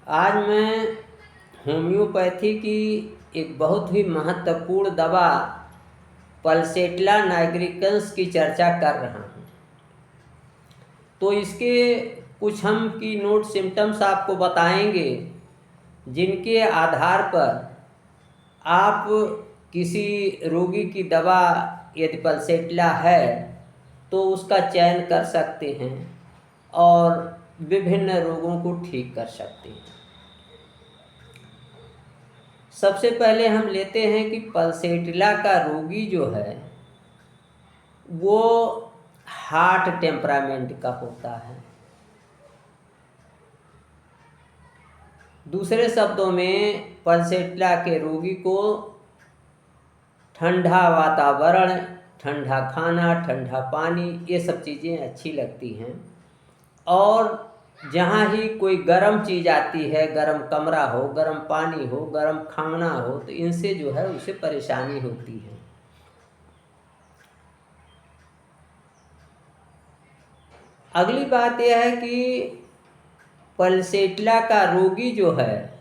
आज मैं होम्योपैथी की एक बहुत ही महत्वपूर्ण दवा पल्सेट्ला नाइग्रिकन्स की चर्चा कर रहा हूँ। तो इसके कुछ हम की नोट सिम्टम्स आपको बताएंगे, जिनके आधार पर आप किसी रोगी की दवा यदि पल्सेट्ला है तो उसका चयन कर सकते हैं और विभिन्न रोगों को ठीक कर सकते हैं। सबसे पहले हम लेते हैं कि पल्सेट्ला का रोगी जो है वो हार्ट टेम्परामेंट का होता है। दूसरे शब्दों में पल्सेट्ला के रोगी को ठंडा वातावरण, ठंडा खाना, ठंडा पानी, ये सब चीज़ें अच्छी लगती हैं। और जहाँ ही कोई गर्म चीज़ आती है, गर्म कमरा हो, गर्म पानी हो, गर्म खाना हो, तो इनसे जो है उसे परेशानी होती है। अगली बात यह है कि पल्सेट्ला का रोगी जो है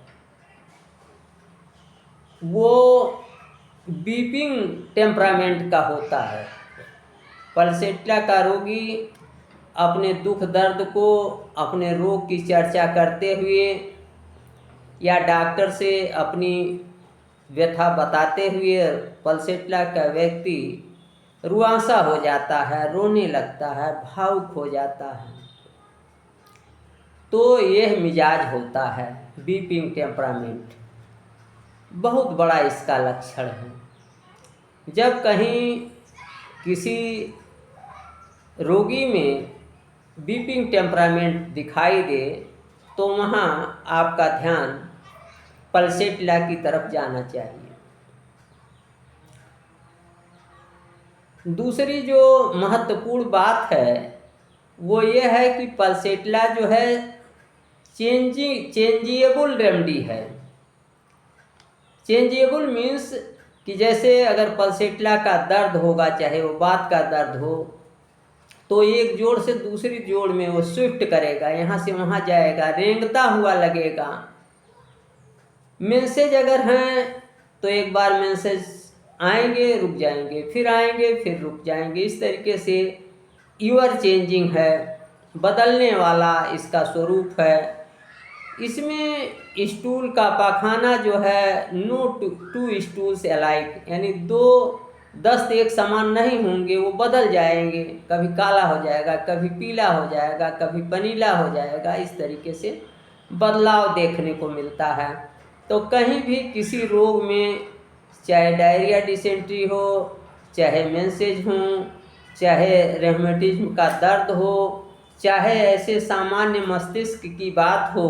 वो बीपिंग टेम्परामेंट का होता है। पल्सेट्ला का रोगी अपने दुख दर्द को, अपने रोग की चर्चा करते हुए या डॉक्टर से अपनी व्यथा बताते हुए पल्सेट्ला का व्यक्ति रुआंसा हो जाता है, रोने लगता है, भावुक हो जाता है। तो यह मिजाज होता है बीपिंग टेम्परामेंट, बहुत बड़ा इसका लक्षण है। जब कहीं किसी रोगी में बीपिंग टेम्परामेंट दिखाई दे तो वहाँ आपका ध्यान पल्सेट्ला की तरफ जाना चाहिए। दूसरी जो महत्वपूर्ण बात है वो ये है कि पल्सेट्ला जो है चेंजिएबल रेमेडी है। चेंजिएबल मीन्स कि जैसे अगर पल्सेट्ला का दर्द होगा, चाहे वो बात का दर्द हो, तो एक जोड़ से दूसरी जोड़ में वो शिफ्ट करेगा, यहाँ से वहाँ जाएगा, रेंगता हुआ लगेगा। मेंसेज अगर हैं तो एक बार मेंसेज आएंगे, रुक जाएंगे, फिर आएंगे, फिर रुक जाएंगे। इस तरीके से ईवर चेंजिंग है, बदलने वाला इसका स्वरूप है। इसमें स्टूल का पाखाना जो है नो टू स्टूल्स अलाइक, यानी दो दस्त एक समान नहीं होंगे, वो बदल जाएंगे। कभी काला हो जाएगा, कभी पीला हो जाएगा, कभी पनीला हो जाएगा। इस तरीके से बदलाव देखने को मिलता है। तो कहीं भी किसी रोग में, चाहे डायरिया डिसेंट्री हो, चाहे मेंसेज हो, चाहे रेमेटिज्म का दर्द हो, चाहे ऐसे सामान्य मस्तिष्क की बात हो,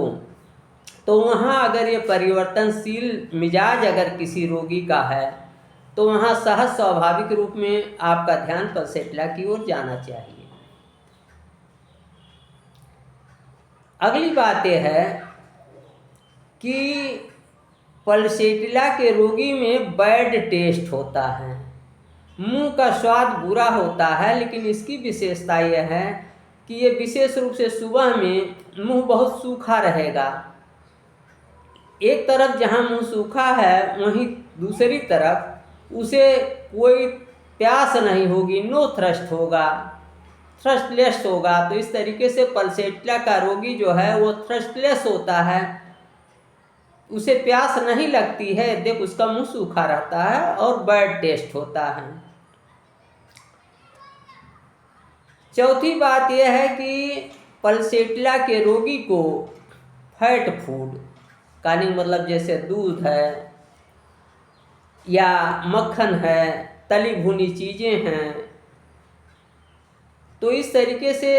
तो वहाँ अगर ये परिवर्तनशील मिजाज अगर किसी रोगी का है तो वहाँ सहज स्वाभाविक रूप में आपका ध्यान पल्सेट्ला की ओर जाना चाहिए। अगली बात यह है कि पल्सेट्ला के रोगी में बैड टेस्ट होता है, मुंह का स्वाद बुरा होता है। लेकिन इसकी विशेषता यह है कि ये विशेष रूप से सुबह में मुंह बहुत सूखा रहेगा। एक तरफ जहाँ मुंह सूखा है, वहीं दूसरी तरफ उसे कोई प्यास नहीं होगी, नो थ्रस्ट होगा, थ्रस्टलेस होगा। तो इस तरीके से पल्सेट्ला का रोगी जो है वो थ्रस्टलेस होता है, उसे प्यास नहीं लगती है, देख उसका मुंह सूखा रहता है और बैड टेस्ट होता है। चौथी बात यह है कि पल्सेट्ला के रोगी को फैट फूड का नहीं, मतलब जैसे दूध है या मक्खन है, तली भुनी चीज़ें हैं, तो इस तरीके से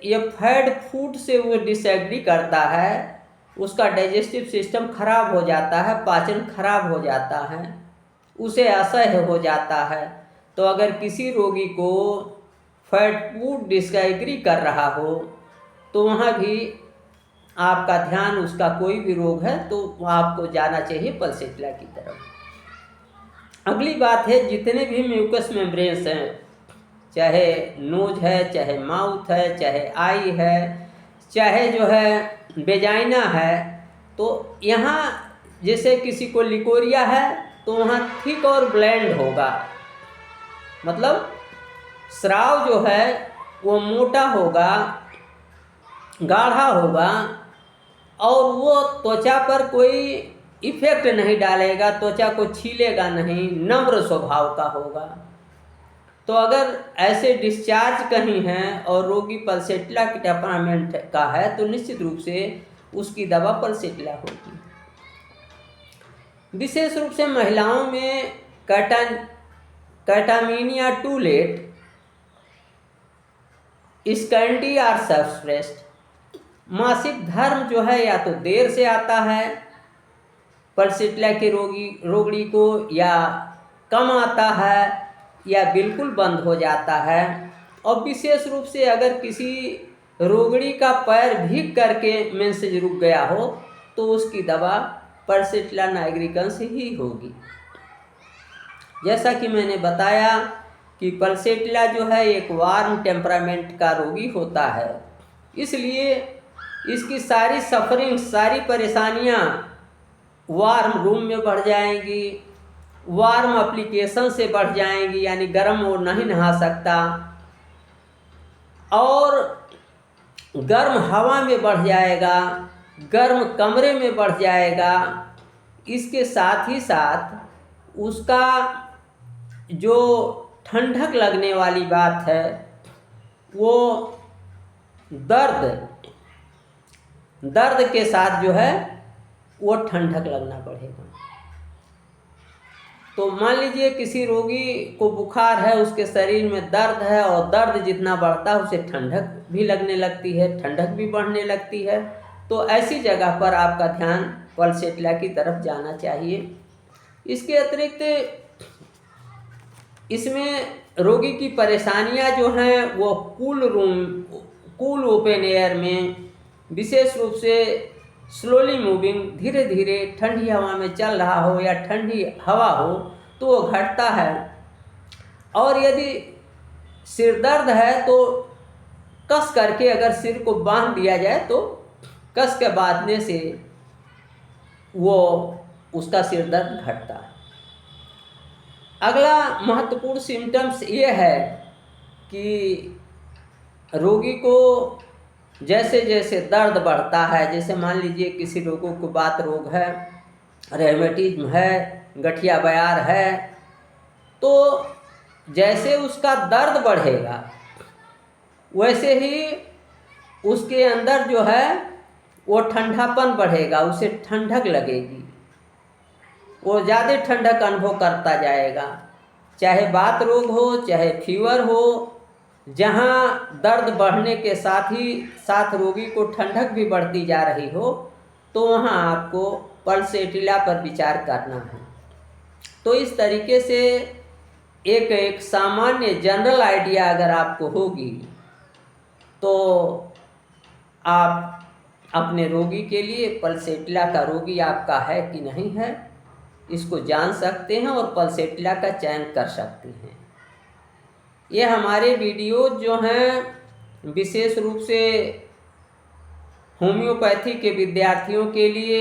ये फैट फूड से वो डिसएग्री करता है। उसका डाइजेस्टिव सिस्टम खराब हो जाता है, पाचन खराब हो जाता है, उसे असह्य हो जाता है। तो अगर किसी रोगी को फैट फूड डिसएग्री कर रहा हो तो वहाँ भी आपका ध्यान, उसका कोई भी रोग है तो आपको जाना चाहिए पल्सेट्ला की तरफ। अगली बात है, जितने भी म्यूकस मेम्ब्रेन्स हैं, चाहे नोज है, चाहे माउथ है, चाहे आई है, चाहे जो है वेजाइना है, तो यहाँ जैसे किसी को लिकोरिया है तो वहाँ थिक और ब्लेंड होगा, मतलब स्राव जो है वो मोटा होगा, गाढ़ा होगा और वो त्वचा पर कोई इफेक्ट नहीं डालेगा, त्वचा को छीलेगा नहीं, नम्र स्वभाव का होगा। तो अगर ऐसे डिस्चार्ज कहीं हैं और रोगी पल्सेटिला के टेम्परामेंट का है तो निश्चित रूप से उसकी दवा पल्सेटिला होगी। विशेष रूप से महिलाओं में कैटामीनिया टू लेट, स्कैंडी और सब्सप्रेस्ड, मासिक धर्म जो है या तो देर से आता है पल्सेटिला के रोगी को, या कम आता है, या बिल्कुल बंद हो जाता है। और विशेष रूप से अगर किसी रोगी का पैर भीग करके मेंसेज रुक गया हो तो उसकी दवा पल्सेटिला नाइग्रिकन्स ही होगी। जैसा कि मैंने बताया कि पल्सेटिला जो है एक वार्म टेम्परामेंट का रोगी होता है, इसलिए इसकी सारी सफरिंग, सारी परेशानियां वार्म रूम में बढ़ जाएंगी, वार्म एप्लीकेशन से बढ़ जाएंगी, यानी गर्म वो नहीं नहा सकता, और गर्म हवा में बढ़ जाएगा, गर्म कमरे में बढ़ जाएगा। इसके साथ ही साथ उसका जो ठंडक लगने वाली बात है वो दर्द के साथ जो है वो ठंडक लगना पड़ेगा। तो मान लीजिए किसी रोगी को बुखार है, उसके शरीर में दर्द है और दर्द जितना बढ़ता है उसे ठंडक भी लगने लगती है, ठंडक भी बढ़ने लगती है, तो ऐसी जगह पर आपका ध्यान पल्सेटिला की तरफ जाना चाहिए। इसके अतिरिक्त इसमें रोगी की परेशानियां जो हैं वो कूल ओपन एयर में, विशेष रूप से स्लोली मूविंग, धीरे धीरे ठंडी हवा में चल रहा हो या ठंडी हवा हो तो वो घटता है। और यदि सिर दर्द है तो कस करके अगर सिर को बांध दिया जाए तो कस के बांधने से वो उसका सिर दर्द घटता है। अगला महत्वपूर्ण सिम्टम्स ये है कि रोगी को जैसे जैसे दर्द बढ़ता है, जैसे मान लीजिए किसी रोगों को बात रोग है, रेमेटिज्म है, गठिया बयार है, तो जैसे उसका दर्द बढ़ेगा वैसे ही उसके अंदर जो है वो ठंडापन बढ़ेगा, उसे ठंडक लगेगी, वो ज़्यादा ठंडक अनुभव करता जाएगा। चाहे बात रोग हो, चाहे फीवर हो, जहाँ दर्द बढ़ने के साथ ही साथ रोगी को ठंडक भी बढ़ती जा रही हो तो वहाँ आपको पल्सेटिला पर विचार करना है। तो इस तरीके से एक सामान्य जनरल आइडिया अगर आपको होगी तो आप अपने रोगी के लिए पल्सेटिला का रोगी आपका है कि नहीं है इसको जान सकते हैं और पल्सेटिला का चयन कर सकते हैं। ये हमारे वीडियो जो हैं विशेष रूप से होम्योपैथी के विद्यार्थियों के लिए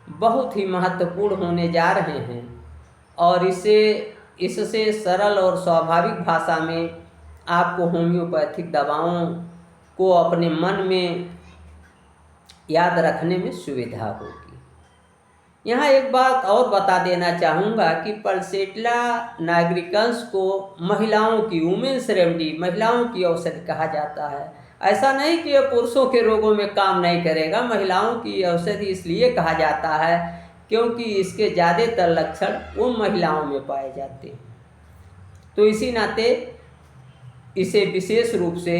बहुत ही महत्वपूर्ण होने जा रहे हैं और इससे सरल और स्वाभाविक भाषा में आपको होम्योपैथिक दवाओं को अपने मन में याद रखने में सुविधा होगी। यहाँ एक बात और बता देना चाहूँगा कि पल्सेटिला नाइग्रिकन्स को महिलाओं की वुमेन्स रेमेडी, महिलाओं की औषधि कहा जाता है। ऐसा नहीं कि यह पुरुषों के रोगों में काम नहीं करेगा, महिलाओं की औषधि इसलिए कहा जाता है क्योंकि इसके ज़्यादातर लक्षण वो महिलाओं में पाए जाते हैं। तो इसी नाते इसे विशेष रूप से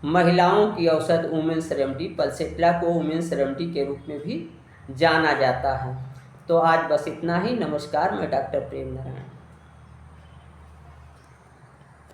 महिलाओं की औषध वुमेन्स रेमेडी, पल्सेटिला को वुमेन्स रेमेडी के रूप में भी जाना जाता है। तो आज बस इतना ही। नमस्कार, मैं डॉक्टर प्रेम नारायण।